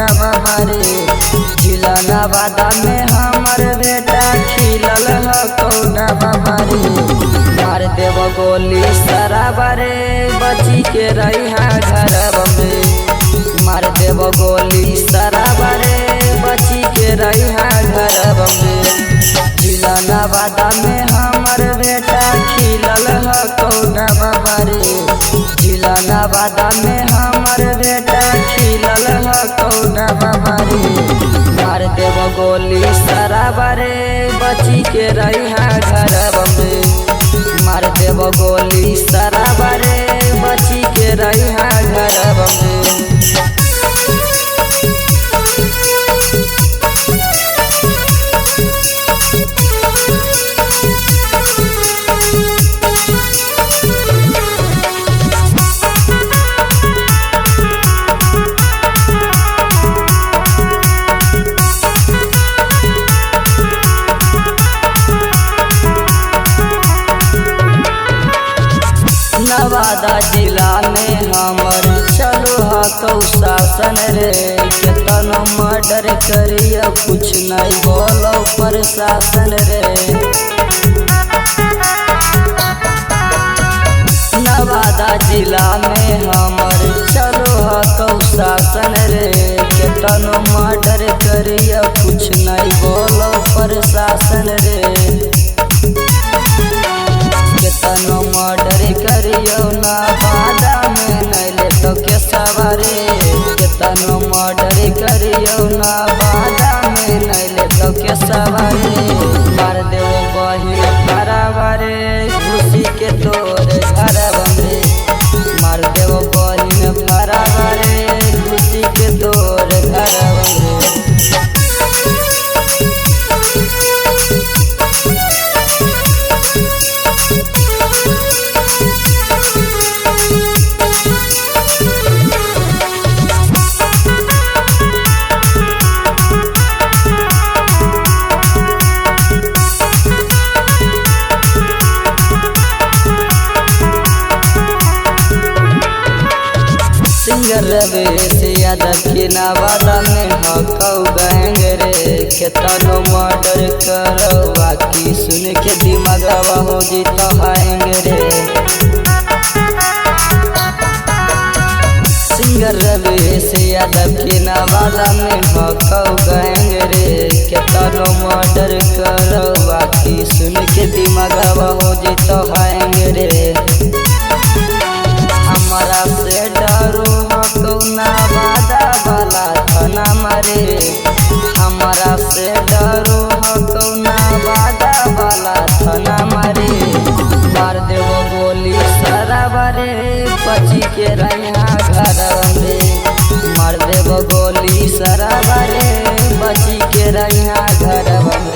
कौनवा मारे। जिला नवादा में हमर बेटा खिलल ह कौनवा मारे। मार देव गोली सराबा रे बची के रहिहा घरवा में। मार देव गोली सराबा रे बची के रहिहा घरवा में। जिला नवादा में हमर बेटा खिलल ह कौनवा मारे। जिला नवादा में हमर बेटा खिलल ह कौनवा मारे। मार देव गोली सराबा रे बची के रहिहा घरवा में। मार देव गोली सराबा रे बची के रहिहा घरवा में। नवादा जिला में हमर चलो हा कौ शासन रे। केतनो मर्डर करिय कुछ नहीं बोलो प्रशासन रे। नवादा जिला में हमर चलो हा कौ शासन रे। केतनो मर्डर करिय कुछ नहीं बोलो प्रशासन रे। केतनो मर्डर करियो नवादा में नहीं ले तो के सवारे। केतनो मर्डर करियो नवादा में नहीं ले तो के सवारे। मार देव बहिन घरवा रे खुशी के तोर घरवा में। मार देव बहिन घरवा रे खुशी के तोर घरवा में। रवेश यादव के नवादा में हकौ गैंग रे। केतनो मर्डर करवा की सुन के दिमागवा हो जीतो हैंग रे। सिंगर रवेश यादव के नवादा में हकौ गैंग रे। केतनो मर्डर करवा की सुन के दिमागवा हो जीतो हैंग रे। हमारा से डरो नवादा वाला थाना मारे। हमारा से डरो नवादा वाला थाना मारे। मार देव गोली सराबा रे बची के रहिहा घरवा में। मार देव गोली सराबा रे बची के रहिहा घरवा में।